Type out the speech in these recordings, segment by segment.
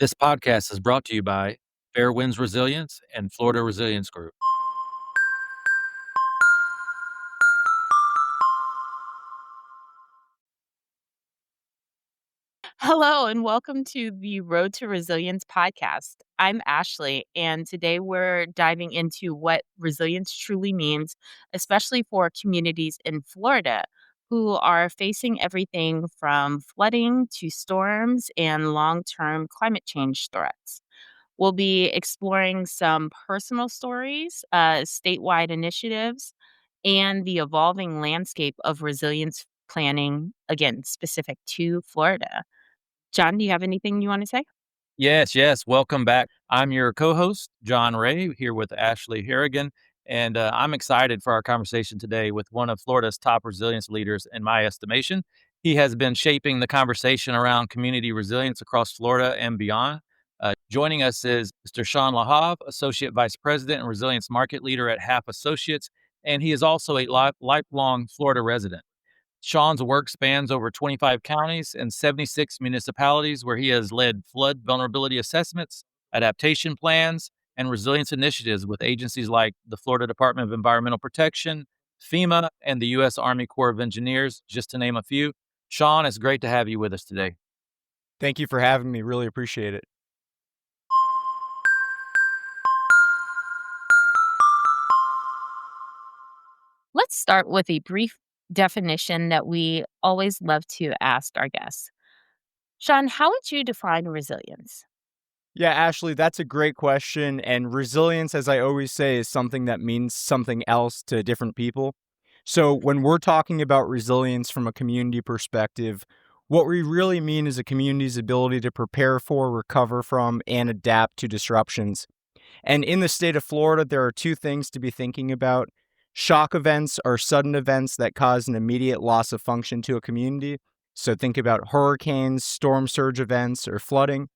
This podcast is brought to you by Fair Winds Resilience and Florida Resilience Group. Hello, and welcome to the Road to Resilience podcast. I'm Ashley, and today we're diving into what resilience truly means, especially for communities in Florida who are facing everything from flooding to storms and long term climate change threats. We'll be exploring some personal stories, statewide initiatives, and the evolving landscape of resilience planning, again, specific to Florida. John, do you have anything you wanna say? Yes. Welcome back. I'm your co host, John Ray, here with Ashley Harrigan. And I'm excited for our conversation today with one of Florida's top resilience leaders, in my estimation. He has been shaping the conversation around community resilience across Florida and beyond. Joining us is Mr. Sean Lahav, Associate Vice President and Resilience Market Leader at Half Associates, and he is also a lifelong Florida resident. Sean's work spans over 25 counties and 76 municipalities where he has led flood vulnerability assessments, adaptation plans, and resilience initiatives with agencies like the Florida Department of Environmental Protection, FEMA, and the U.S. Army Corps of Engineers, just to name a few. Sean, it's great to have you with us today. Thank you for having me. Really appreciate it. Let's start with a brief definition that we always love to ask our guests. Sean, how would you define resilience? Yeah, Ashley, that's a great question. And resilience, as I always say, is something that means something else to different people. So when we're talking about resilience from a community perspective, what we really mean is a community's ability to prepare for, recover from, and adapt to disruptions. And in the state of Florida, there are two things to be thinking about. Shock events are sudden events that cause an immediate loss of function to a community. So think about hurricanes, storm surge events, or flooding.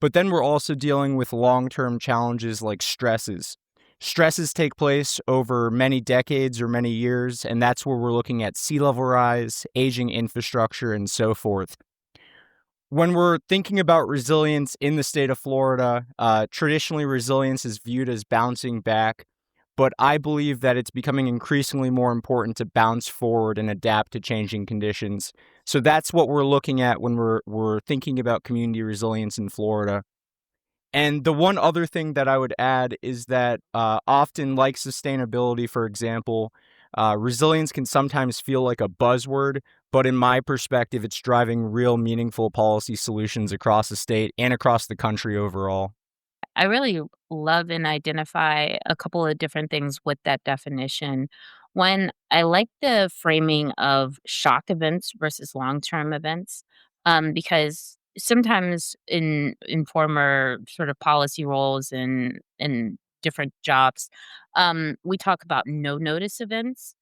But then we're also dealing with long-term challenges like stresses. Stresses take place over many decades or many years, and that's where we're looking at sea level rise, aging infrastructure, and so forth. When we're thinking about resilience in the state of Florida, traditionally resilience is viewed as bouncing back, but I believe that it's becoming increasingly more important to bounce forward and adapt to changing conditions. So that's what we're looking at when we're thinking about community resilience in Florida. And the one other thing that I would add is that often, like sustainability, for example, resilience can sometimes feel like a buzzword, but in my perspective, it's driving real meaningful policy solutions across the state and across the country overall. I really love and identify a couple of different things with that definition. One, I like the framing of shock events versus long-term events, because sometimes in former sort of policy roles in different jobs, we talk about no notice events.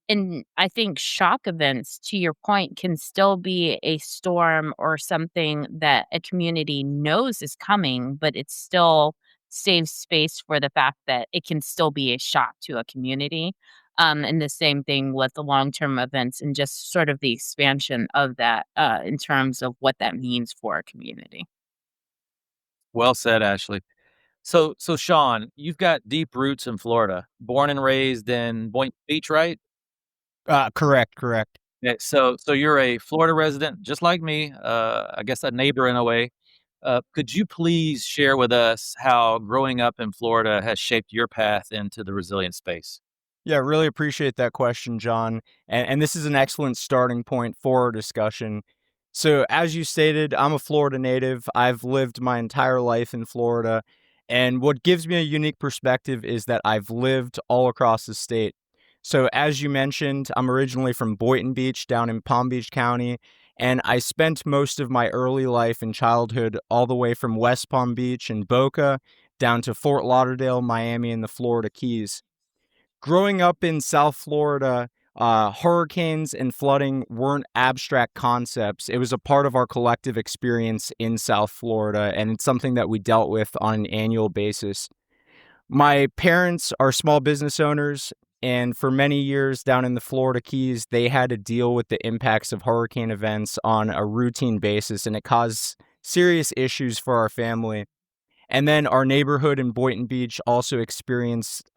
And I think shock events, to your point, can still be a storm or something that a community knows is coming, but it still saves space for the fact that it can still be a shock to a community. And the same thing with the long term events and just sort of the expansion of that in terms of what that means for a community. Well said, Ashley. So Sean, you've got deep roots in Florida, born and raised in Boynton Beach, right? Correct. Yeah, so you're a Florida resident, just like me, I guess a neighbor in a way. Could you please share with us how growing up in Florida has shaped your path into the resilient space? Yeah, really appreciate that question, John. And this is an excellent starting point for our discussion. So, as you stated, I'm a Florida native. I've lived my entire life in Florida. And what gives me a unique perspective is that I've lived all across the state. So, as you mentioned, I'm originally from Boynton Beach down in Palm Beach County. And I spent most of my early life and childhood all the way from West Palm Beach and Boca down to Fort Lauderdale, Miami, and the Florida Keys. Growing up in South Florida, hurricanes and flooding weren't abstract concepts. It was a part of our collective experience in South Florida, and it's something that we dealt with on an annual basis. My parents are small business owners, and for many years down in the Florida Keys, they had to deal with the impacts of hurricane events on a routine basis, and it caused serious issues for our family. And then our neighborhood in Boynton Beach also experienced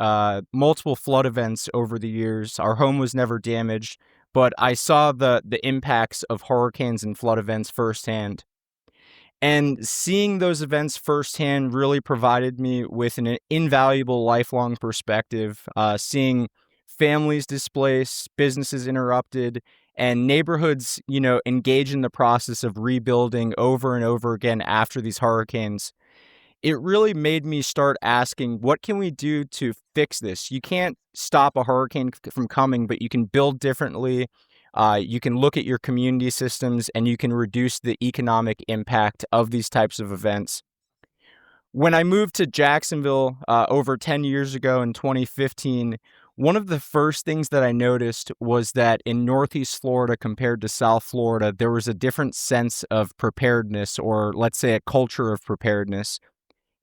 multiple flood events over the years. Our home was never damaged, but I saw the impacts of hurricanes and flood events firsthand. And seeing those events firsthand really provided me with an invaluable lifelong perspective. Seeing families displaced, businesses interrupted, and neighborhoods, engage in the process of rebuilding over and over again after these hurricanes, it really made me start asking, what can we do to fix this? You can't stop a hurricane from coming, but you can build differently. You can look at your community systems and you can reduce the economic impact of these types of events. When I moved to Jacksonville over 10 years ago in 2015, one of the first things that I noticed was that in Northeast Florida compared to South Florida, there was a different sense of preparedness, or let's say a culture of preparedness.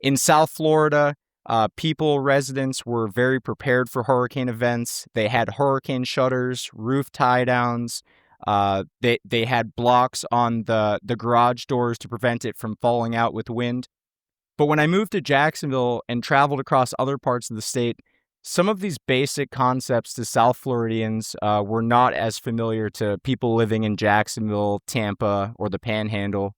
In South Florida, residents were very prepared for hurricane events. They had hurricane shutters, roof tie downs. They had blocks on the garage doors to prevent it from falling out with wind. But when I moved to Jacksonville and traveled across other parts of the state, some of these basic concepts to South Floridians were not as familiar to people living in Jacksonville, Tampa, or the Panhandle.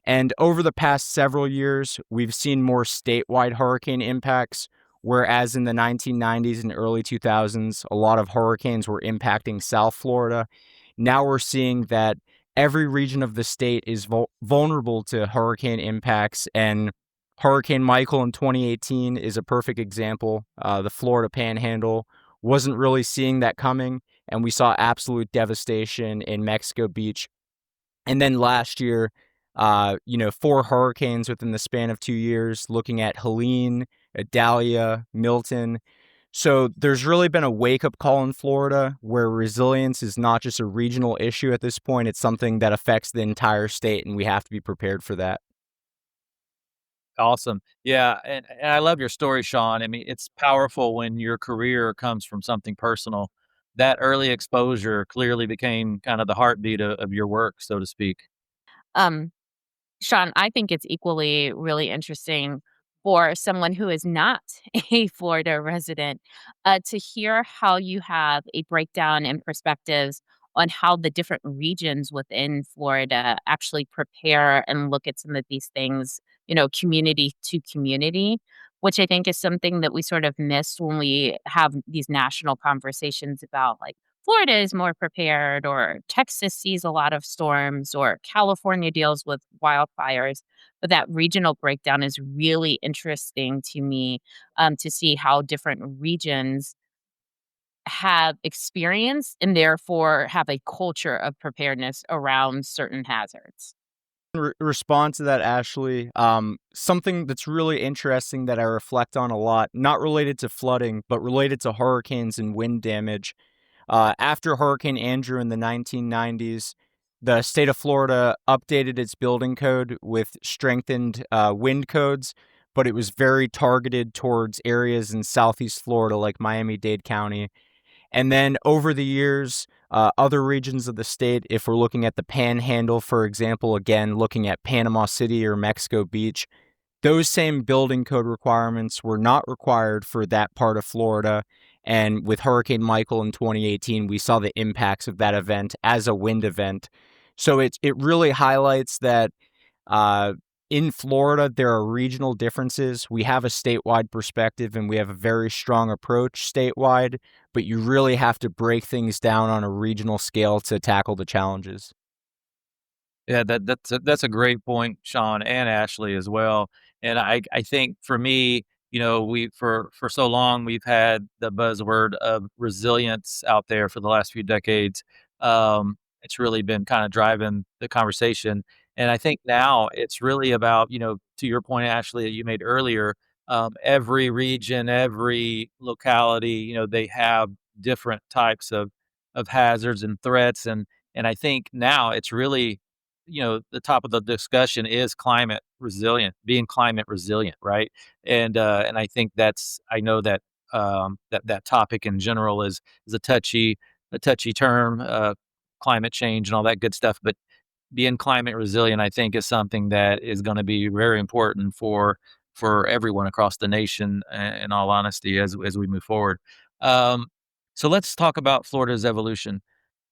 And over the past several years, we've seen more statewide hurricane impacts, whereas in the 1990s and early 2000s, a lot of hurricanes were impacting South Florida. Now we're seeing that every region of the state is vulnerable to hurricane impacts, and Hurricane Michael in 2018 is a perfect example. The Florida Panhandle wasn't really seeing that coming, and we saw absolute devastation in Mexico Beach. And then last year, four hurricanes within the span of 2 years, looking at Helene, Idalia, Milton. So there's really been a wake-up call in Florida where resilience is not just a regional issue at this point. It's something that affects the entire state, and we have to be prepared for that. Awesome. Yeah, and I love your story, Sean. I mean, it's powerful when your career comes from something personal. That early exposure clearly became kind of the heartbeat of your work, so to speak. Um, Sean, I think it's equally really interesting for someone who is not a Florida resident, to hear how you have a breakdown in perspectives on how the different regions within Florida actually prepare and look at some of these things, community to community, which I think is something that we sort of miss when we have these national conversations about, like, Florida is more prepared, or Texas sees a lot of storms, or California deals with wildfires. But that regional breakdown is really interesting to me, to see how different regions have experience and therefore have a culture of preparedness around certain hazards. Respond to that, Ashley. Something that's really interesting that I reflect on a lot, not related to flooding, but related to hurricanes and wind damage. After Hurricane Andrew in the 1990s, the state of Florida updated its building code with strengthened wind codes, but it was very targeted towards areas in southeast Florida like Miami-Dade County. And then over the years, other regions of the state, if we're looking at the Panhandle, for example, again, looking at Panama City or Mexico Beach, those same building code requirements were not required for that part of Florida. And with Hurricane Michael in 2018, we saw the impacts of that event as a wind event. So it really highlights that uh, in Florida, there are regional differences. We have a statewide perspective and we have a very strong approach statewide, but you really have to break things down on a regional scale to tackle the challenges. Yeah, that's a great point, Sean and Ashley as well. And I think for me, we for so long we've had the buzzword of resilience out there for the last few decades. It's really been kind of driving the conversation. And I think now it's really about, to your point, Ashley, that you made earlier, every region, every locality, they have different types of hazards and threats. And I think now it's really, the top of the discussion is being climate resilient, right? And I think I know that that topic in general is a touchy term, climate change and all that good stuff. But being climate resilient, I think, is something that is going to be very important for everyone across the nation. In all honesty, as we move forward, um, so let's talk about Florida's evolution.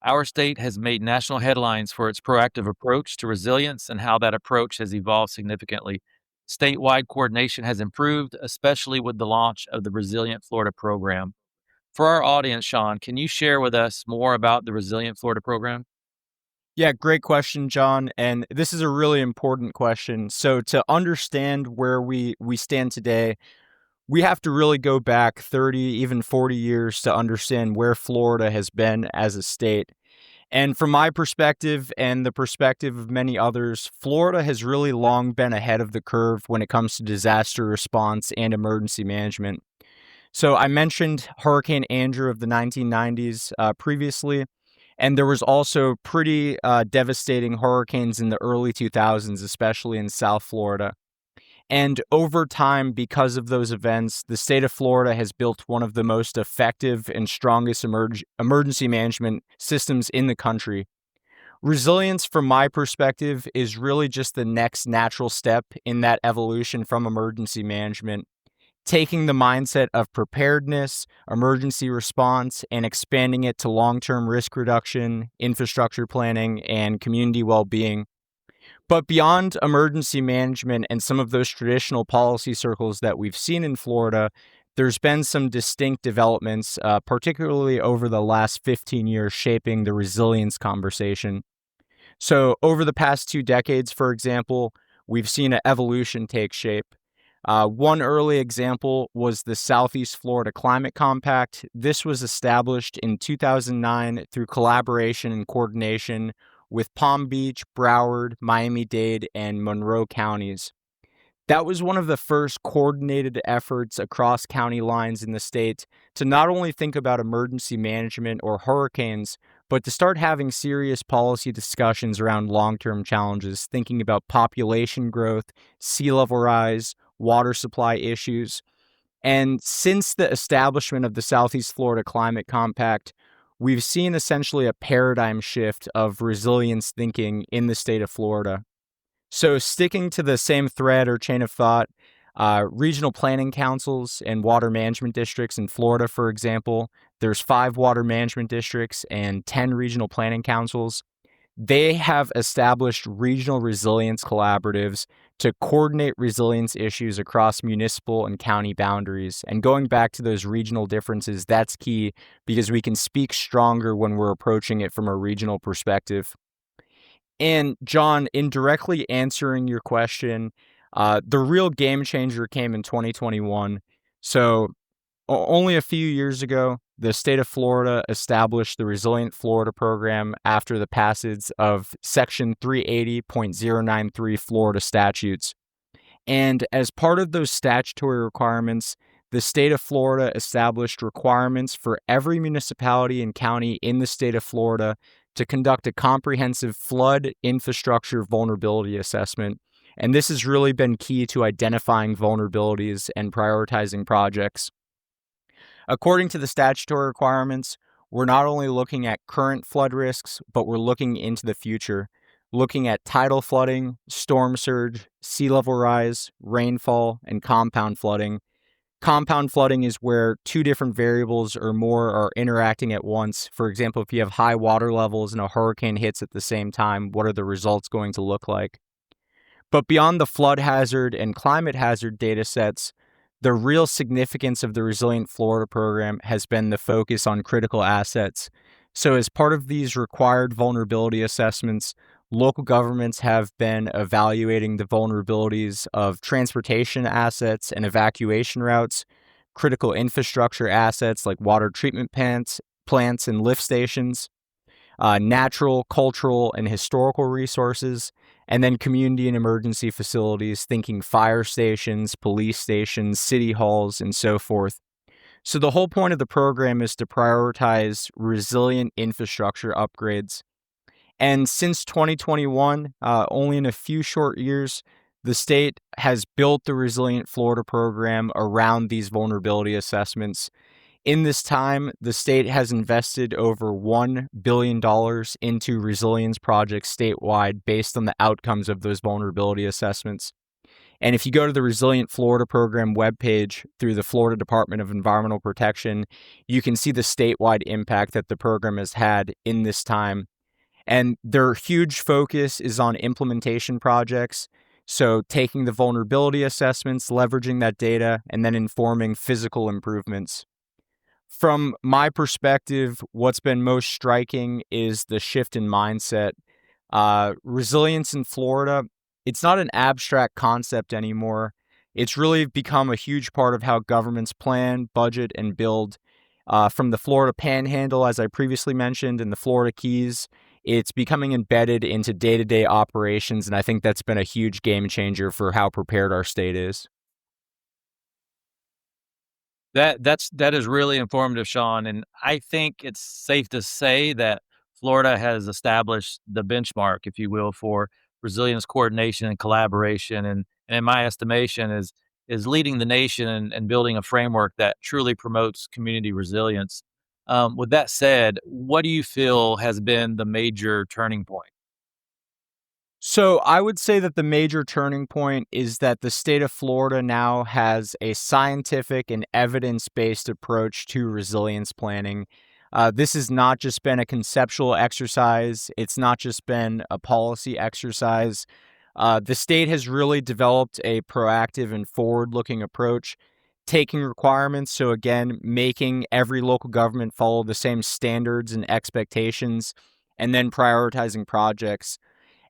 Our state has made national headlines for its proactive approach to resilience and how that approach has evolved significantly. Statewide coordination has improved, especially with the launch of the Resilient Florida program. For our audience, Sean, can you share with us more about the Resilient Florida program? Yeah, great question, John. And this is a really important question. So to understand where we stand today, we have to really go back 30, even 40 years to understand where Florida has been as a state. And from my perspective and the perspective of many others, Florida has really long been ahead of the curve when it comes to disaster response and emergency management. So I mentioned Hurricane Andrew of the 1990s previously, and there was also pretty devastating hurricanes in the early 2000s, especially in South Florida. And over time, because of those events, the state of Florida has built one of the most effective and strongest emergency management systems in the country. Resilience, from my perspective, is really just the next natural step in that evolution from emergency management, taking the mindset of preparedness, emergency response, and expanding it to long-term risk reduction, infrastructure planning, and community well-being. But beyond emergency management and some of those traditional policy circles that we've seen in Florida, there's been some distinct developments, particularly over the last 15 years, shaping the resilience conversation. So, over the past 2 decades, for example, we've seen an evolution take shape. One early example was the Southeast Florida Climate Compact. This was established in 2009 through collaboration and coordination with Palm Beach, Broward, Miami-Dade, and Monroe counties. That was one of the first coordinated efforts across county lines in the state to not only think about emergency management or hurricanes, but to start having serious policy discussions around long-term challenges, thinking about population growth, sea level rise, water supply issues. And since the establishment of the Southeast Florida Climate Compact, we've seen essentially a paradigm shift of resilience thinking in the state of Florida. So, sticking to the same thread or chain of thought, regional planning councils and water management districts in Florida, for example, there's 5 water management districts and 10 regional planning councils. They have established regional resilience collaboratives to coordinate resilience issues across municipal and county boundaries. And going back to those regional differences, that's key because we can speak stronger when we're approaching it from a regional perspective. And John, in directly answering your question, the real game changer came in 2021. So only a few years ago, the state of Florida established the Resilient Florida program after the passage of Section 380.093 Florida statutes. And as part of those statutory requirements, the state of Florida established requirements for every municipality and county in the state of Florida to conduct a comprehensive flood infrastructure vulnerability assessment. And this has really been key to identifying vulnerabilities and prioritizing projects. According to the statutory requirements, we're not only looking at current flood risks, but we're looking into the future, looking at tidal flooding, storm surge, sea level rise, rainfall, and compound flooding. Compound flooding is where 2 different variables or more are interacting at once. For example, if you have high water levels and a hurricane hits at the same time, what are the results going to look like? But beyond the flood hazard and climate hazard data sets, the real significance of the Resilient Florida program has been the focus on critical assets. So, as part of these required vulnerability assessments, local governments have been evaluating the vulnerabilities of transportation assets and evacuation routes, critical infrastructure assets like water treatment plants and lift stations, natural, cultural, and historical resources, and then community and emergency facilities, thinking fire stations, police stations, city halls, and so forth. So the whole point of the program is to prioritize resilient infrastructure upgrades. And since 2021, only in a few short years, the state has built the Resilient Florida program around these vulnerability assessments. In this time, the state has invested over $1 billion into resilience projects statewide based on the outcomes of those vulnerability assessments. And if you go to the Resilient Florida Program webpage through the Florida Department of Environmental Protection, you can see the statewide impact that the program has had in this time. And their huge focus is on implementation projects. So taking the vulnerability assessments, leveraging that data, and then informing physical improvements. From my perspective, what's been most striking is the shift in mindset. Resilience in Florida, it's not an abstract concept anymore. It's really become a huge part of how governments plan, budget, and build. From the Florida Panhandle, as I previously mentioned, and the Florida Keys, it's becoming embedded into day-to-day operations, and I think that's been a huge game changer for how prepared our state is. That is really informative, Sean, and I think it's safe to say that Florida has established the benchmark, if you will, for resilience coordination and collaboration, and in my estimation is leading the nation and building a framework that truly promotes community resilience. With that said, what do you feel has been the major turning point? So I would say that the major turning point is that the state of Florida now has a scientific and evidence-based approach to resilience planning. This has not just been a conceptual exercise. It's not just been a policy exercise. The state has really developed a proactive and forward-looking approach, taking requirements. So again, making every local government follow the same standards and expectations, and then prioritizing projects.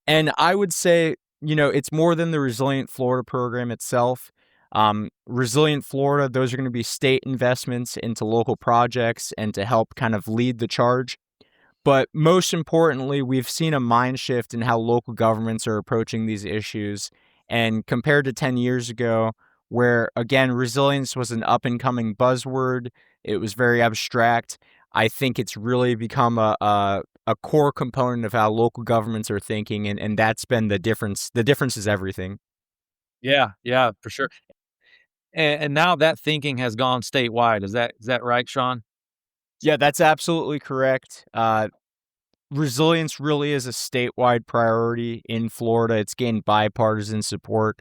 And I would say, it's more than the Resilient Florida program itself. Resilient Florida, those are going to be state investments into local projects and to help kind of lead the charge. But most importantly, we've seen a mind shift in how local governments are approaching these issues. And compared to 10 years ago, where again, resilience was an up and coming buzzword, it was very abstract. I think it's really become a core component of how local governments are thinking. And that's been the difference. The difference is everything. Yeah, yeah, for sure. And now that thinking has gone statewide. Is that right, Sean? Yeah, that's absolutely correct. Resilience really is a statewide priority in Florida. It's gained bipartisan support.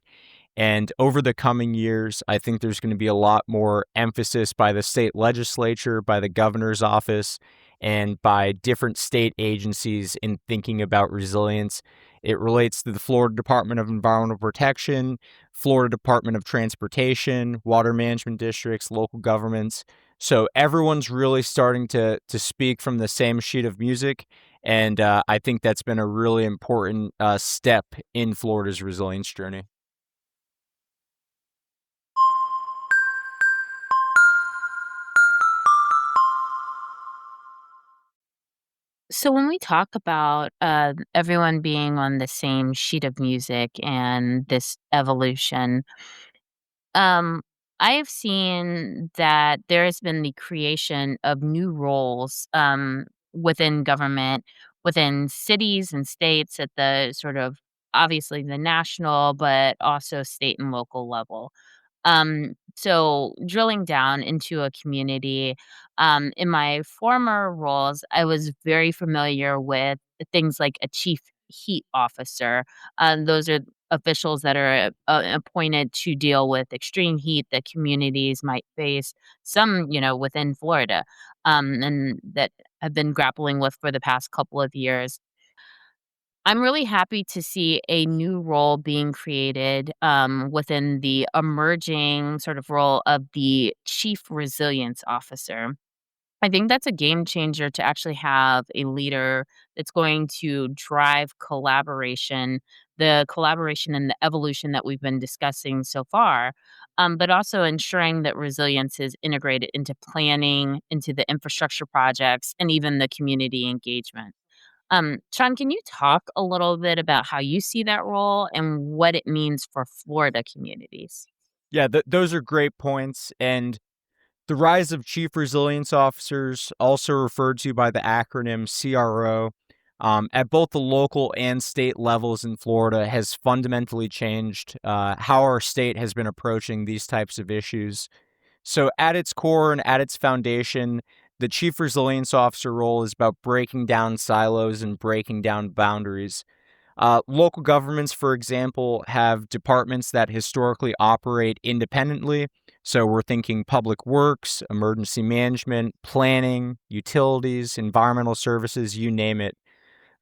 And over the coming years, I think there's going to be a lot more emphasis by the state legislature, by the governor's office, and by different state agencies in thinking about resilience. It relates to the Florida Department of Environmental Protection, Florida Department of Transportation, water management districts, local governments. So everyone's really starting to speak from the same sheet of music. And I think that's been a really important step in Florida's resilience journey. So when we talk about everyone being on the same sheet of music and this evolution, um, I have seen that there has been the creation of new roles within government, within cities and states at the sort of obviously the national, but also state and local level. So drilling down into a community, in my former roles, I was very familiar with things like a chief heat officer. Those are officials that are appointed to deal with extreme heat that communities might face, some, within Florida, and that have been grappling with for the past couple of years. I'm really happy to see a new role being created within the emerging sort of role of the Chief Resilience Officer. I think that's a game changer to actually have a leader that's going to drive collaboration, the collaboration and the evolution that we've been discussing so far, but also ensuring that resilience is integrated into planning, into the infrastructure projects, and even the community engagement. Sean, can you talk a little bit about how you see that role and what it means for Florida communities? Yeah, those are great points. And the rise of chief resilience officers, also referred to by the acronym CRO, at both the local and state levels in Florida, has fundamentally changed how our state has been approaching these types of issues. So at its core and at its foundation, the chief resilience officer role is about breaking down silos and breaking down boundaries. Local governments, for example, have departments that historically operate independently. So we're thinking public works, emergency management, planning, utilities, environmental services, you name it.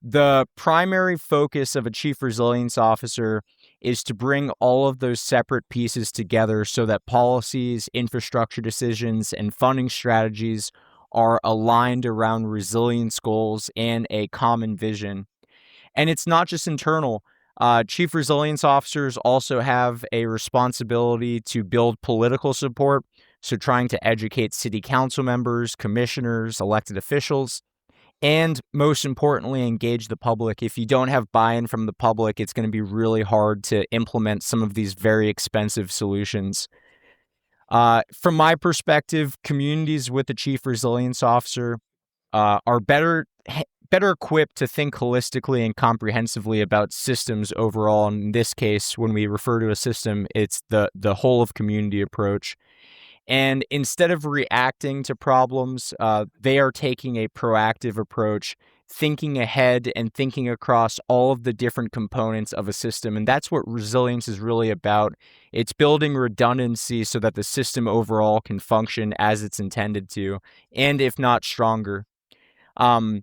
The primary focus of a chief resilience officer is to bring all of those separate pieces together so that policies, infrastructure decisions, and funding strategies are aligned around resilience goals and a common vision. And it's not just internal. Chief resilience officers also have a responsibility to build political support. So, trying to educate city council members, commissioners, elected officials, and most importantly, engage the public. If you don't have buy in from the public, it's going to be really hard to implement some of these very expensive solutions. From my perspective, communities with a chief resilience officer are better equipped to think holistically and comprehensively about systems overall. In this case, when we refer to a system, it's the whole of community approach. And instead of reacting to problems, they are taking a proactive approach, thinking ahead and thinking across all of the different components of a system. And that's what resilience is really about. It's building redundancy so that the system overall can function as it's intended to, and if not stronger. Um,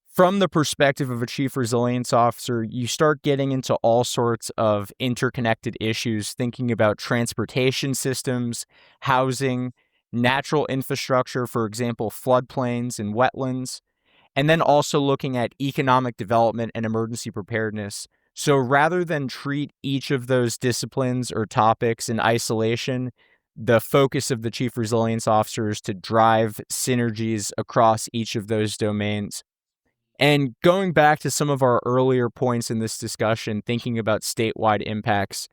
from the perspective of a chief resilience officer, you start getting into all sorts of interconnected issues, thinking about transportation systems, housing, natural infrastructure, for example, floodplains and wetlands, and then also looking at economic development and emergency preparedness. So rather than treat each of those disciplines or topics in isolation, the focus of the chief resilience officer is to drive synergies across each of those domains. And going back to some of our earlier points in this discussion, thinking about statewide impacts,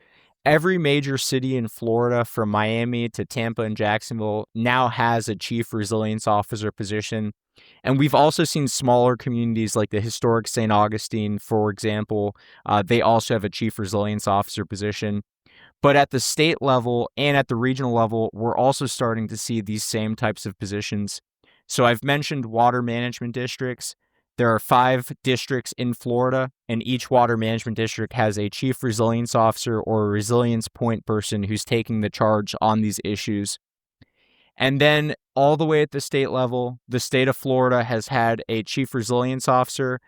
every major city in Florida, from Miami to Tampa and Jacksonville, now has a chief resilience officer position. And we've also seen smaller communities like the historic St. Augustine, for example. They also have a chief resilience officer position. But at the state level and at the regional level, we're also starting to see these same types of positions. So I've mentioned water management districts. There are 5 districts in Florida, and each water management district has a chief resilience officer or a resilience point person who's taking the charge on these issues. And then all the way at the state level, the state of Florida has had a chief resilience officer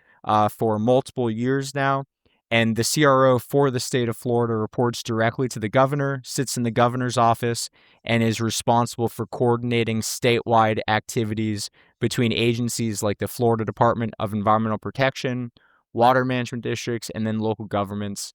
for multiple years now. And the CRO for the state of Florida reports directly to the governor, sits in the governor's office, and is responsible for coordinating statewide activities between agencies like the Florida Department of Environmental Protection, water management districts, and then local governments.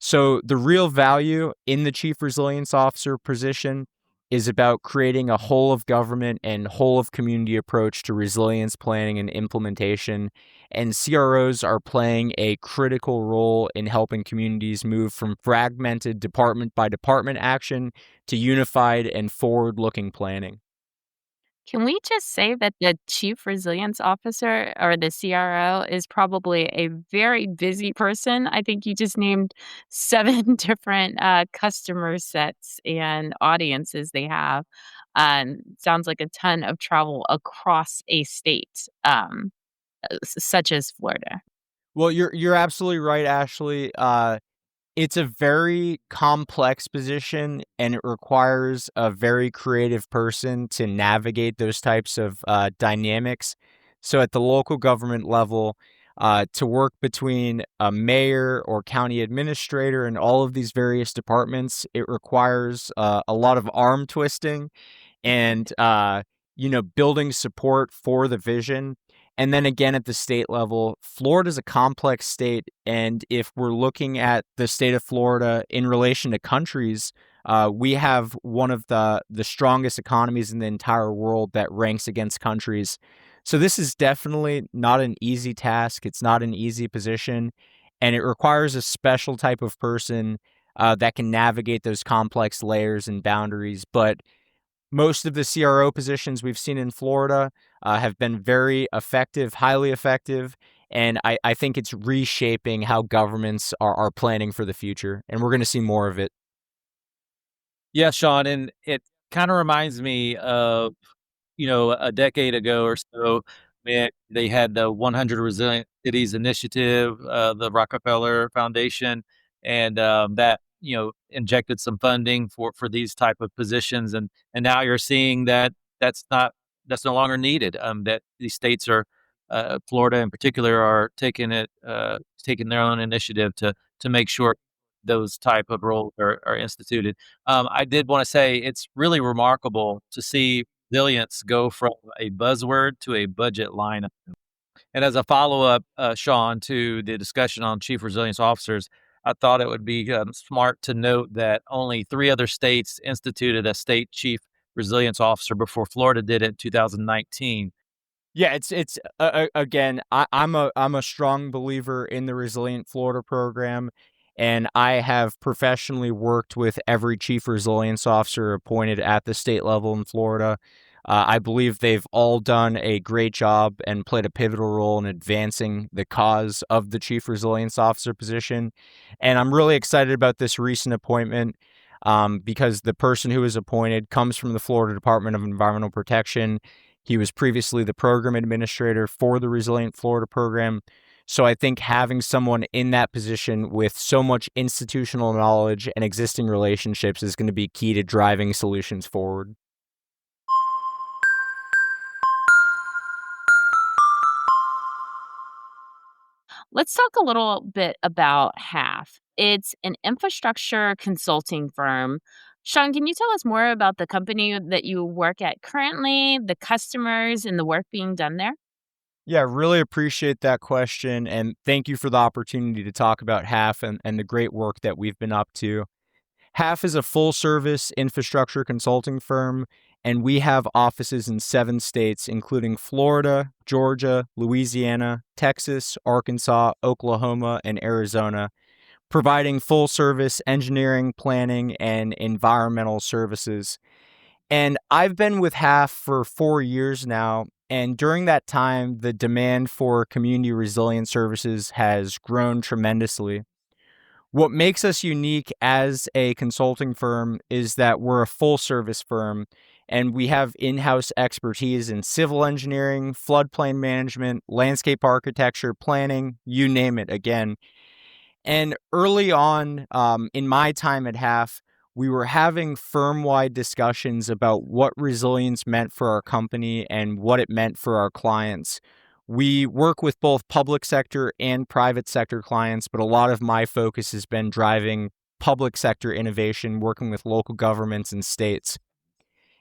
So the real value in the chief resilience officer position is about creating a whole of government and whole of community approach to resilience planning and implementation. And CROs are playing a critical role in helping communities move from fragmented department by department action to unified and forward-looking planning. Can we just say that the chief resilience officer or the CRO is probably a very busy person? I think you just named 7 different, customer sets and audiences they have. Sounds like a ton of travel across a state, such as Florida. Well, you're absolutely right, Ashley. It's a very complex position, and it requires a very creative person to navigate those types of dynamics. So, at the local government level, to work between a mayor or county administrator and all of these various departments, it requires a lot of arm twisting and building support for the vision. And then again at the state level, Florida's a complex state, and if we're looking at the state of Florida in relation to countries, we have one of the strongest economies in the entire world that ranks against countries. So this is definitely not an easy task. It's not an easy position, and it requires a special type of person that can navigate those complex layers and boundaries. But most of the CRO positions we've seen in Florida have been very effective, highly effective, and I think it's reshaping how governments are planning for the future, and we're going to see more of it. Yeah, Sean, and Kind of reminds me of, a decade ago or so, when they had the 100 Resilient Cities Initiative, the Rockefeller Foundation, and that injected some funding for these type of positions, and now you're seeing that that's not that's no longer needed. That these states are, Florida in particular, are taking their own initiative to make sure those type of roles are instituted. I did want to say it's really remarkable to see resilience go from a buzzword to a budget line. And as a follow-up, Sean, to the discussion on chief resilience officers, I thought it would be smart to note that only 3 other states instituted a state chief resilience officer before Florida did it in 2019. Yeah, it's again, I'm a strong believer in the Resilient Florida program, and I have professionally worked with every chief resilience officer appointed at the state level in Florida. I believe they've all done a great job and played a pivotal role in advancing the cause of the chief resilience officer position. And I'm really excited about this recent appointment, because the person who was appointed comes from the Florida Department of Environmental Protection. He was previously the program administrator for the Resilient Florida program. So I think having someone in that position with so much institutional knowledge and existing relationships is going to be key to driving solutions forward. Let's talk a little bit about Half. It's an infrastructure consulting firm. Sean, can you tell us more about the company that you work at currently, the customers, and the work being done there? Yeah, really appreciate that question. And thank you for the opportunity to talk about HAF and the great work that we've been up to. HAF is a full service infrastructure consulting firm, and we have offices in 7 states, including Florida, Georgia, Louisiana, Texas, Arkansas, Oklahoma, and Arizona, providing full service engineering, planning, and environmental services. And I've been with HAF for 4 years now. And during that time, the demand for community resilience services has grown tremendously. What makes us unique as a consulting firm is that we're a full service firm and we have in house expertise in civil engineering, floodplain management, landscape architecture, planning, you name it. Again, and early on, in my time at HAF, we were having firm-wide discussions about what resilience meant for our company and what it meant for our clients. We work with both public sector and private sector clients, but a lot of my focus has been driving public sector innovation, working with local governments and states.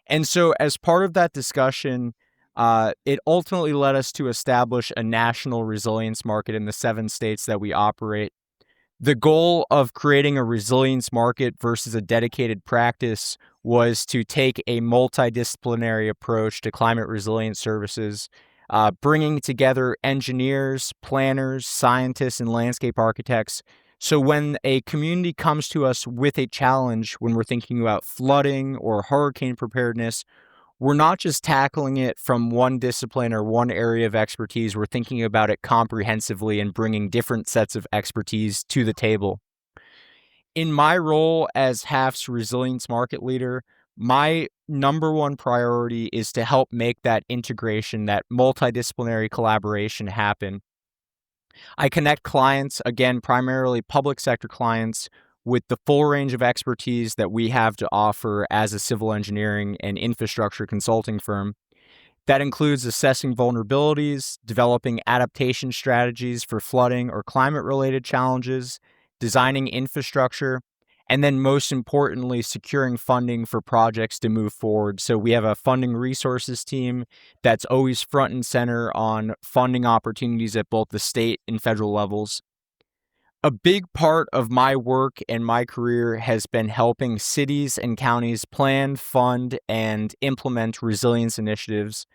And so, as part of that discussion, it ultimately led us to establish a national resilience market in the 7 states that we operate. The goal of creating a resilience market versus a dedicated practice was to take a multidisciplinary approach to climate resilience services, bringing together engineers, planners, scientists, and landscape architects. So when a community comes to us with a challenge, when we're thinking about flooding or hurricane preparedness, we're not just tackling it from one discipline or one area of expertise. We're thinking about it comprehensively and bringing different sets of expertise to the table. In my role as HAF's resilience market leader, my number one priority is to help make that integration, that multidisciplinary collaboration happen. I connect clients, again, primarily public sector clients, with the full range of expertise that we have to offer as a civil engineering and infrastructure consulting firm. That includes assessing vulnerabilities, developing adaptation strategies for flooding or climate related challenges, designing infrastructure, and then most importantly, securing funding for projects to move forward. So we have a funding resources team that's always front and center on funding opportunities at both the state and federal levels. A big part of my work and my career has been helping cities and counties plan, fund, and implement resilience initiatives.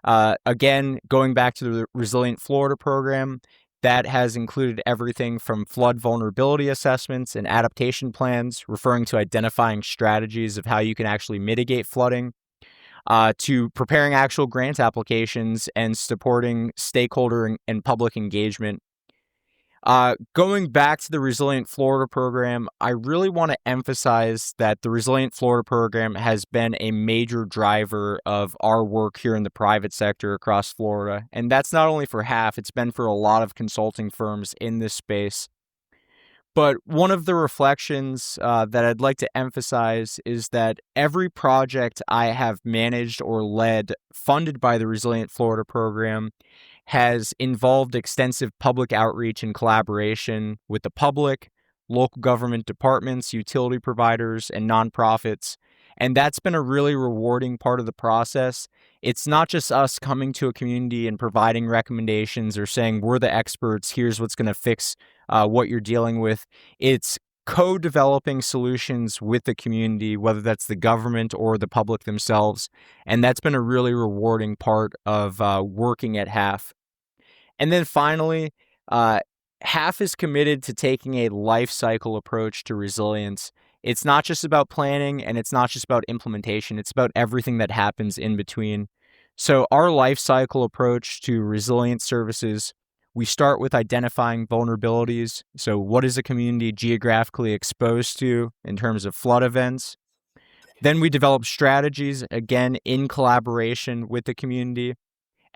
Again, going back to the Resilient Florida program, that has included everything from flood vulnerability assessments and adaptation plans, referring to identifying strategies of how you can actually mitigate flooding, to preparing actual grant applications and supporting stakeholder and public engagement. Going back to the Resilient Florida program, I really want to emphasize that the Resilient Florida program has been a major driver of our work here in the private sector across Florida. And that's not only for HAF, it's been for a lot of consulting firms in this space. But one of the reflections that I'd like to emphasize is that every project I have managed or led funded by the Resilient Florida program has involved extensive public outreach and collaboration with the public, local government departments, utility providers, and nonprofits. And that's been a really rewarding part of the process. It's not just us coming to a community and providing recommendations or saying, we're the experts, here's what's going to fix what you're dealing with. It's co-developing solutions with the community, whether that's the government or the public themselves. And that's been a really rewarding part of working at HAF. And then finally, HAF is committed to taking a life cycle approach to resilience. It's not just about planning and it's not just about implementation. It's about everything that happens in between. So our life cycle approach to resilience services, we start with identifying vulnerabilities. So what is a community geographically exposed to in terms of flood events? Then we develop strategies, again, in collaboration with the community.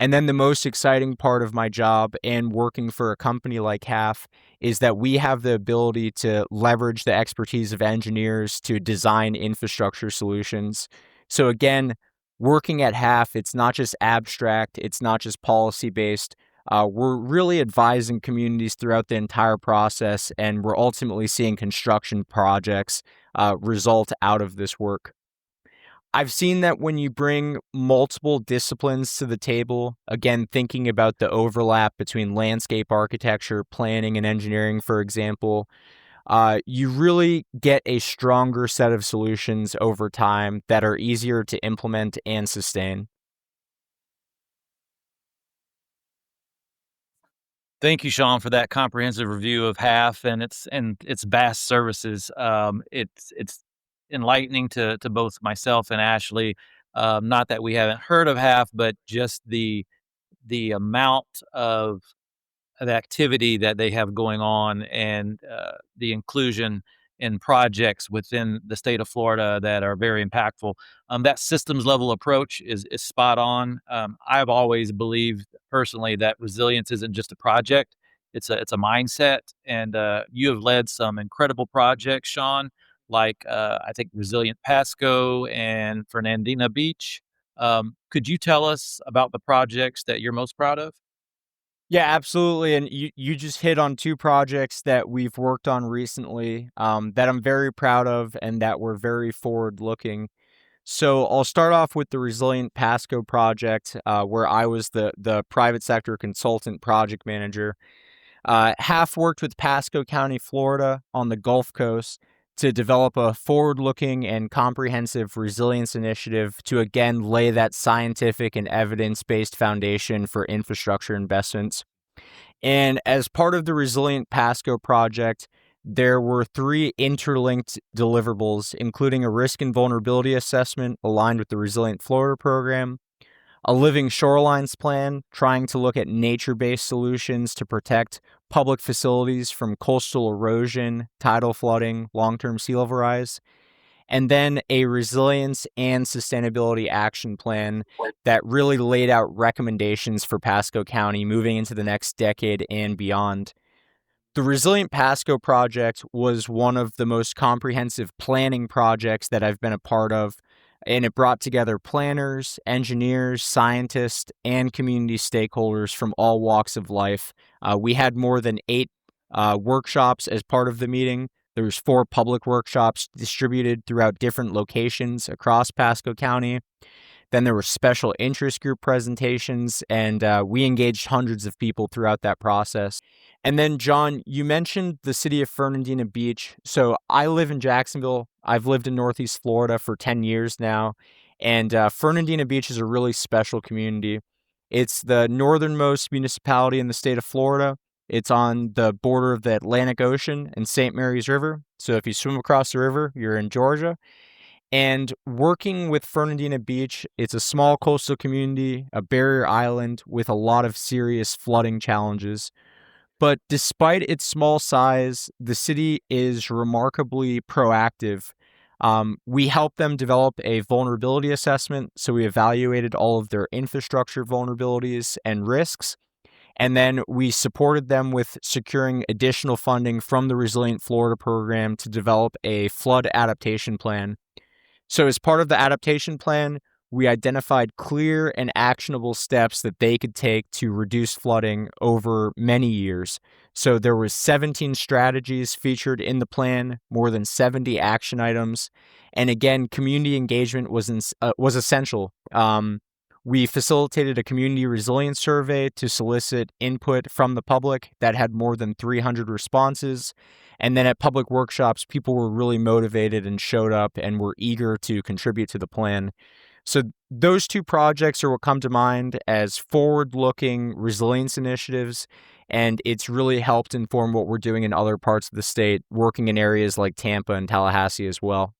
And then the most exciting part of my job and working for a company like HAF is that we have the ability to leverage the expertise of engineers to design infrastructure solutions. So again, working at HAF, it's not just abstract, it's not just policy-based. We're really advising communities throughout the entire process, and we're ultimately seeing construction projects result out of this work. I've seen that when you bring multiple disciplines to the table, again, thinking about the overlap between landscape architecture, planning, and engineering, for example, you really get a stronger set of solutions over time that are easier to implement and sustain. Thank you, Sean, for that comprehensive review of HAF and its vast services. It's enlightening to both myself and Ashley. Not that we haven't heard of HAF, but just the amount of activity that they have going on and the inclusion in projects within the state of Florida that are very impactful. That systems level approach is spot on. I've always believed personally that resilience isn't just a project; it's a mindset. And you have led some incredible projects, Sean, like I think Resilient Pasco and Fernandina Beach. Could you tell us about the projects that you're most proud of? Yeah, absolutely. And you just hit on two projects that we've worked on recently that I'm very proud of and that were very forward looking. So I'll start off with the Resilient Pasco project, where I was the private sector consultant project manager. HAF worked with Pasco County, Florida, on the Gulf Coast to develop a forward-looking and comprehensive resilience initiative to again lay that scientific and evidence-based foundation for infrastructure investments. And as part of the Resilient Pasco project, there were three interlinked deliverables, including a risk and vulnerability assessment aligned with the Resilient Florida program, a living shorelines plan trying to look at nature-based solutions to protect public facilities from coastal erosion, tidal flooding, long-term sea level rise, and then a resilience and sustainability action plan that really laid out recommendations for Pasco County moving into the next decade and beyond. The Resilient Pasco project was one of the most comprehensive planning projects that I've been a part of, and it brought together planners, engineers, scientists, and community stakeholders from all walks of life. We had more than 8 workshops as part of the meeting. There was 4 public workshops distributed throughout different locations across Pasco County. Then there were special interest group presentations, and we engaged hundreds of people throughout that process. And then, John, you mentioned the city of Fernandina Beach. So I live in Jacksonville. I've lived in Northeast Florida for 10 years now. And Fernandina Beach is a really special community. It's the northernmost municipality in the state of Florida. It's on the border of the Atlantic Ocean and St. Mary's River. So if you swim across the river, you're in Georgia. And working with Fernandina Beach, it's a small coastal community, a barrier island with a lot of serious flooding challenges. But despite its small size, the city is remarkably proactive. We helped them develop a vulnerability assessment. So we evaluated all of their infrastructure vulnerabilities and risks. And then we supported them with securing additional funding from the Resilient Florida program to develop a flood adaptation plan. So, as part of the adaptation plan, we identified clear and actionable steps that they could take to reduce flooding over many years. So there was 17 strategies featured in the plan, more than 70 action items, and again, community engagement was essential. We facilitated a community resilience survey to solicit input from the public that had more than 300 responses. And then at public workshops, people were really motivated and showed up and were eager to contribute to the plan. So those two projects are what come to mind as forward-looking resilience initiatives, and it's really helped inform what we're doing in other parts of the state, working in areas like Tampa and Tallahassee as well.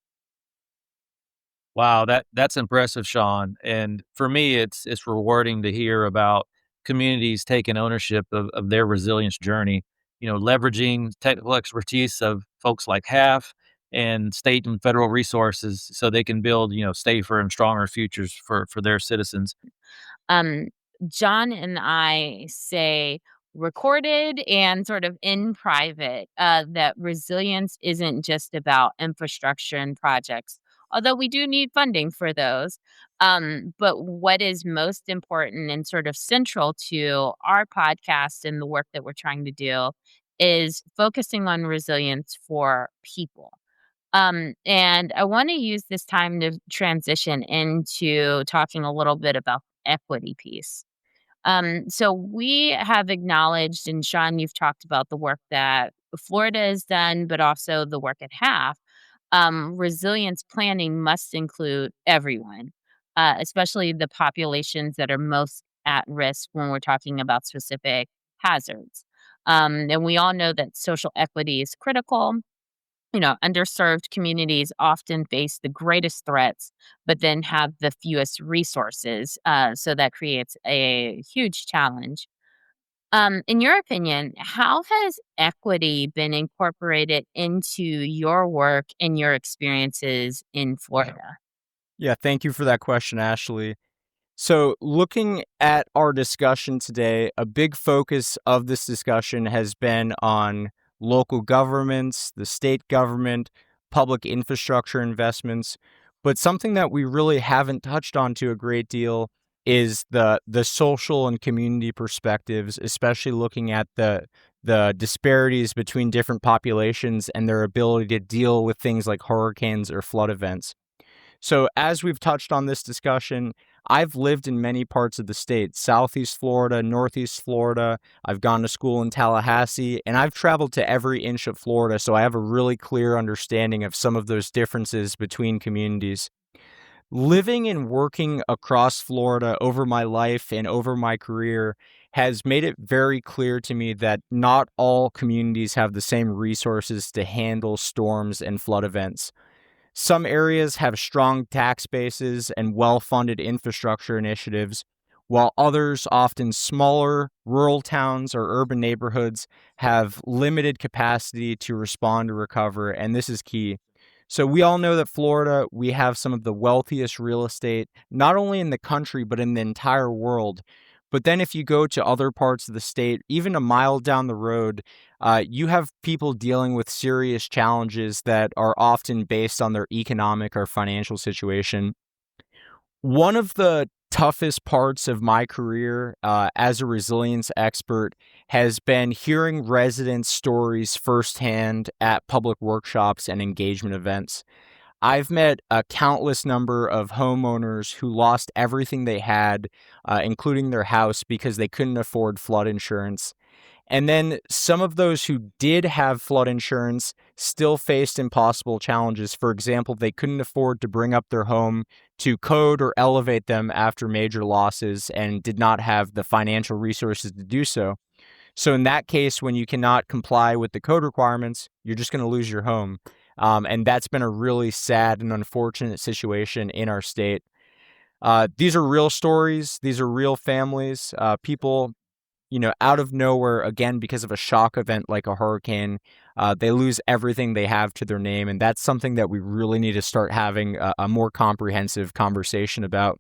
Wow, that's impressive, Sean. And for me, it's rewarding to hear about communities taking ownership of their resilience journey. Leveraging technical expertise of folks like HAF and state and federal resources so they can build, safer and stronger futures for their citizens. Um, John and I say recorded and sort of in private that resilience isn't just about infrastructure and projects, although we do need funding for those. But what is most important and sort of central to our podcast and the work that we're trying to do is focusing on resilience for people. And I want to use this time to transition into talking a little bit about equity piece. So we have acknowledged, and Sean, you've talked about the work that Florida has done, but also the work at half. Resilience planning must include everyone, especially the populations that are most at risk when we're talking about specific hazards. And we all know that social equity is critical. Underserved communities often face the greatest threats, but then have the fewest resources. So that creates a huge challenge. In your opinion, how has equity been incorporated into your work and your experiences in Florida? Yeah, thank you for that question, Ashley. So, looking at our discussion today, a big focus of this discussion has been on local governments, the state government, public infrastructure investments. But something that we really haven't touched on to a great deal is the social and community perspectives, especially looking at the disparities between different populations and their ability to deal with things like hurricanes or flood events. So, as we've touched on this discussion, I've lived in many parts of the state, Southeast Florida, Northeast Florida. I've gone to school in Tallahassee, and I've traveled to every inch of Florida. So, I have a really clear understanding of some of those differences between communities. Living and working across Florida over my life and over my career has made it very clear to me that not all communities have the same resources to handle storms and flood events. Some areas have strong tax bases and well-funded infrastructure initiatives, while others, often smaller, rural towns or urban neighborhoods, have limited capacity to respond or recover, and this is key. So we all know that Florida, we have some of the wealthiest real estate, not only in the country, but in the entire world. But then if you go to other parts of the state, even a mile down the road, you have people dealing with serious challenges that are often based on their economic or financial situation. One of the toughest parts of my career as a resilience expert has been hearing residents' stories firsthand at public workshops and engagement events. I've met a countless number of homeowners who lost everything they had, including their house, because they couldn't afford flood insurance. And then some of those who did have flood insurance still faced impossible challenges. For example, they couldn't afford to bring up their home to code or elevate them after major losses and did not have the financial resources to do so. So in that case, when you cannot comply with the code requirements, you're just going to lose your home. And that's been a really sad and unfortunate situation in our state. These are real stories. These are real families, people out of nowhere, again, because of a shock event like a hurricane, they lose everything they have to their name. And that's something that we really need to start having a more comprehensive conversation about.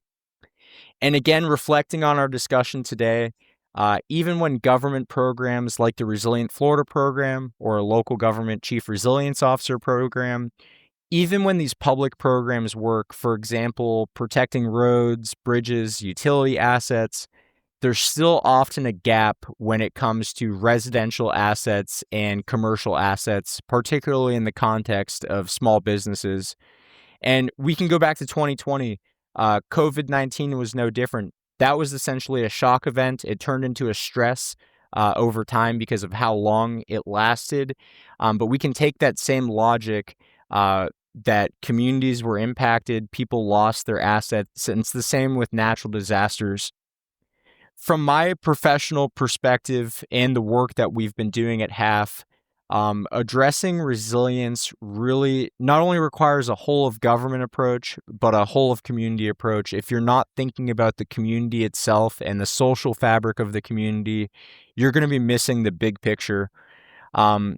And again, reflecting on our discussion today, even when government programs like the Resilient Florida program or a local government chief resilience officer program, even when these public programs work, for example, protecting roads, bridges, utility assets, there's still often a gap when it comes to residential assets and commercial assets, particularly in the context of small businesses. And we can go back to 2020. COVID-19 was no different. That was essentially a shock event. It turned into a stress over time because of how long it lasted. But we can take that same logic that communities were impacted, people lost their assets, and it's the same with natural disasters. From my professional perspective and the work that we've been doing at HAF, addressing resilience really not only requires a whole of government approach, but a whole of community approach. If you're not thinking about the community itself and the social fabric of the community, you're going to be missing the big picture. Um,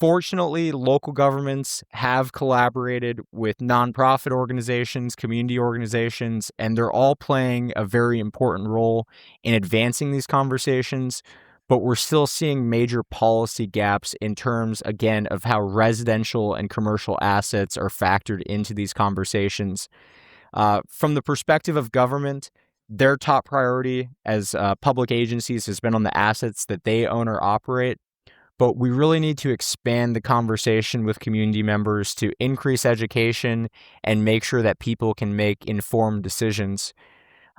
Fortunately, local governments have collaborated with nonprofit organizations, community organizations, and they're all playing a very important role in advancing these conversations. But we're still seeing major policy gaps in terms, again, of how residential and commercial assets are factored into these conversations. From the perspective of government, their top priority as public agencies has been on the assets that they own or operate. But we really need to expand the conversation with community members to increase education and make sure that people can make informed decisions.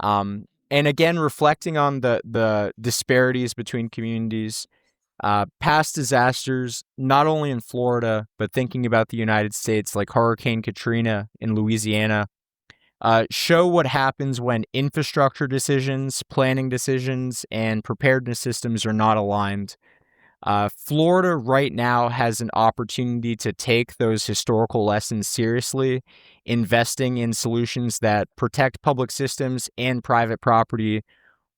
And again, reflecting on the disparities between communities, past disasters, not only in Florida, but thinking about the United States, like Hurricane Katrina in Louisiana, show what happens when infrastructure decisions, planning decisions, and preparedness systems are not aligned. Florida right now has an opportunity to take those historical lessons seriously, investing in solutions that protect public systems and private property,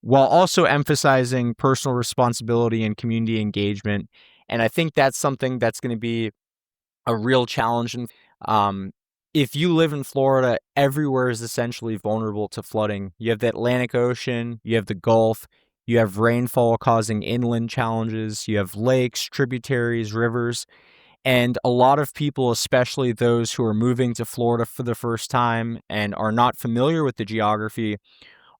while also emphasizing personal responsibility and community engagement. And I think that's something that's going to be a real challenge. Um, if you live in Florida, everywhere is essentially vulnerable to flooding. You have the Atlantic Ocean, you have the Gulf, you have rainfall causing inland challenges, you have lakes, tributaries, rivers, and a lot of people, especially those who are moving to Florida for the first time and are not familiar with the geography,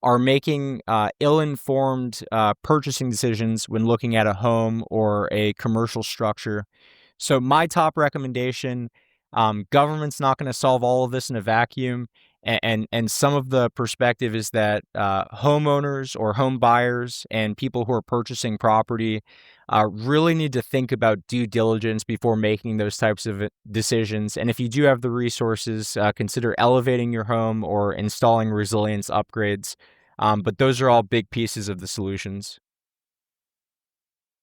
are making ill-informed purchasing decisions when looking at a home or a commercial structure. So my top recommendation, government's not going to solve all of this in a vacuum. And some of the perspective is that homeowners or home buyers and people who are purchasing property really need to think about due diligence before making those types of decisions. And if you do have the resources, consider elevating your home or installing resilience upgrades. But those are all big pieces of the solutions.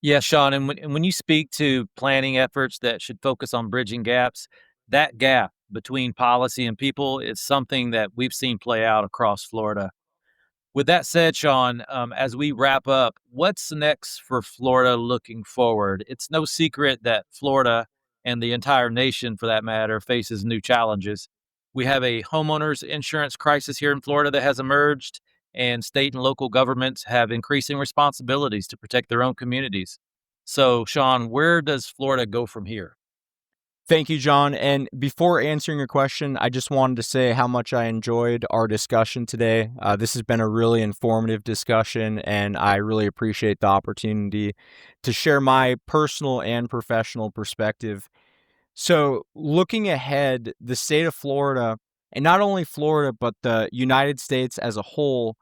Yeah, Sean, and when you speak to planning efforts that should focus on bridging gaps, that gap between policy and people is something that we've seen play out across Florida. With that said, Sean, as we wrap up, what's next for Florida looking forward? It's no secret that Florida and the entire nation, for that matter, faces new challenges. We have a homeowners insurance crisis here in Florida that has emerged, and state and local governments have increasing responsibilities to protect their own communities. So, Sean, where does Florida go from here? Thank you, John. And before answering your question, I just wanted to say how much I enjoyed our discussion today. This has been a really informative discussion, and I really appreciate the opportunity to share my personal and professional perspective. So, looking ahead, the state of Florida, and not only Florida, but the United States as a whole,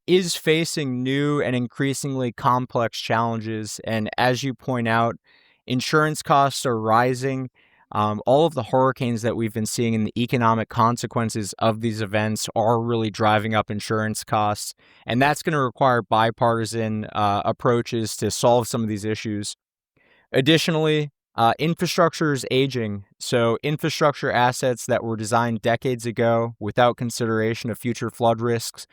is facing new and increasingly complex challenges. And as you point out, insurance costs are rising. All of the hurricanes that we've been seeing and the economic consequences of these events are really driving up insurance costs. And that's going to require bipartisan approaches to solve some of these issues. Additionally, Infrastructure is aging. So infrastructure assets that were designed decades ago without consideration of future flood risks,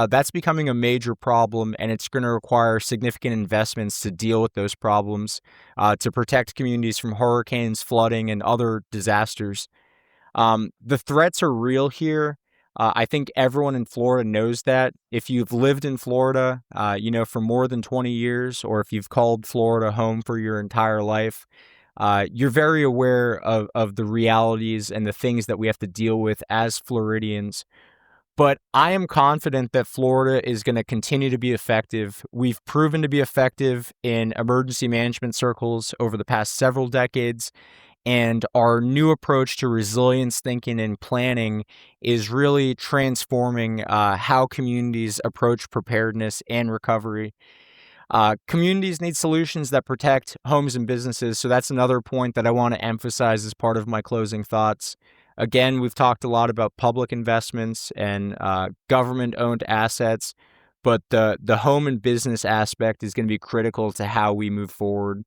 that's becoming a major problem, and it's going to require significant investments to deal with those problems, to protect communities from hurricanes, flooding, and other disasters. The threats are real here. I think everyone in Florida knows that. If you've lived in Florida, for more than 20 years, or if you've called Florida home for your entire life, you're very aware of the realities and the things that we have to deal with as Floridians. But I am confident that Florida is going to continue to be effective. We've proven to be effective in emergency management circles over the past several decades. And our new approach to resilience thinking and planning is really transforming how communities approach preparedness and recovery. Communities need solutions that protect homes and businesses. So that's another point that I want to emphasize as part of my closing thoughts. Again, we've talked a lot about public investments and government-owned assets, but the home and business aspect is going to be critical to how we move forward.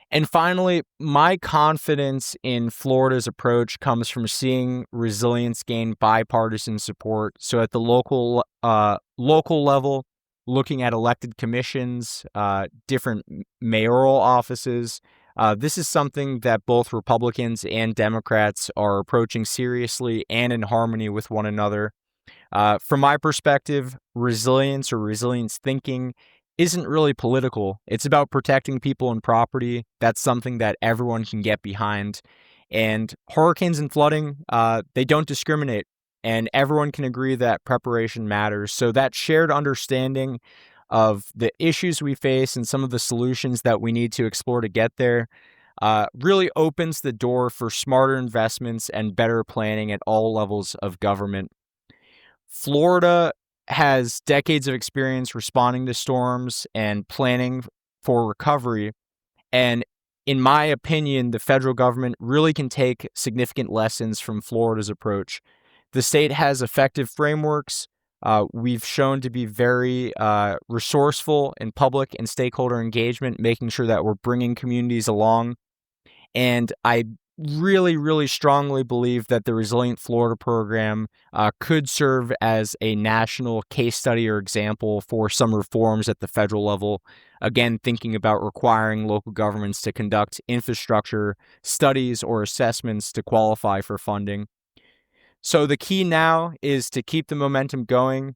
And finally, my confidence in Florida's approach comes from seeing resilience gain bipartisan support. So at the local level, looking at elected commissions, different mayoral offices, this is something that both Republicans and Democrats are approaching seriously and in harmony with one another. From my perspective, resilience or resilience thinking isn't really political. It's about protecting people and property. That's something that everyone can get behind. And hurricanes and flooding, they don't discriminate. And everyone can agree that preparation matters. So that shared understanding of the issues we face and some of the solutions that we need to explore to get there really opens the door for smarter investments and better planning at all levels of government. Florida has decades of experience responding to storms and planning for recovery. And in my opinion, the federal government really can take significant lessons from Florida's approach. The state has effective frameworks. We've shown to be very resourceful in public and stakeholder engagement, making sure that we're bringing communities along. And I really, really strongly believe that the Resilient Florida program could serve as a national case study or example for some reforms at the federal level. Again, thinking about requiring local governments to conduct infrastructure studies or assessments to qualify for funding. So the key now is to keep the momentum going.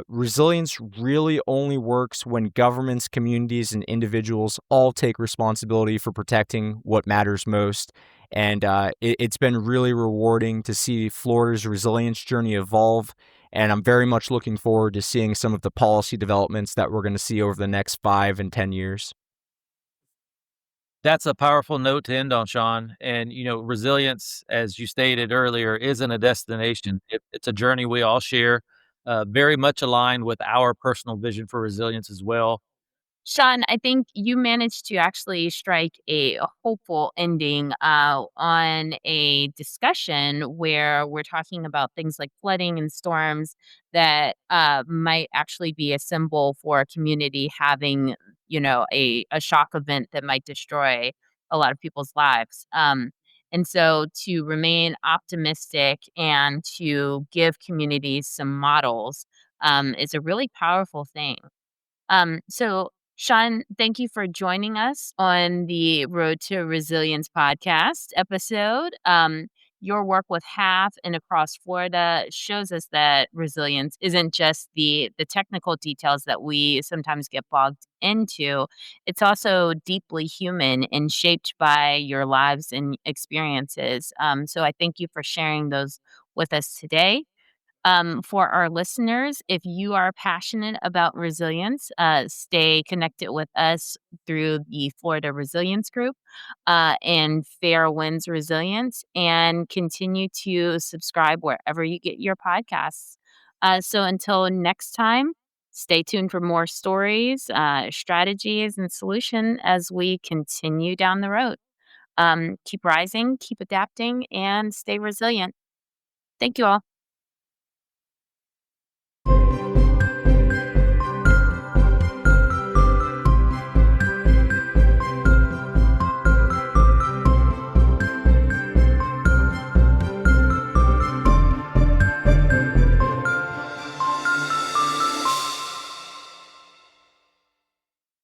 Resilience really only works when governments, communities, and individuals all take responsibility for protecting what matters most. And it's been really rewarding to see Florida's resilience journey evolve. And I'm very much looking forward to seeing some of the policy developments that we're going to see over the next 5 and 10 years. That's a powerful note to end on, Sean. And, resilience, as you stated earlier, isn't a destination. It's a journey we all share, very much aligned with our personal vision for resilience as well. Sean, I think you managed to actually strike a hopeful ending on a discussion where we're talking about things like flooding and storms that might actually be a symbol for a community having, a shock event that might destroy a lot of people's lives. And so to remain optimistic and to give communities some models is a really powerful thing. So Sean, thank you for joining us on the Road to Resilience podcast episode. Your work with HAF and across Florida shows us that resilience isn't just the technical details that we sometimes get bogged into. It's also deeply human and shaped by your lives and experiences. So I thank you for sharing those with us today. For our listeners, if you are passionate about resilience, stay connected with us through the Florida Resilience Group and Fair Winds Resilience, and continue to subscribe wherever you get your podcasts. So until next time, stay tuned for more stories, strategies, and solution as we continue down the road. Keep rising, keep adapting, and stay resilient. Thank you all.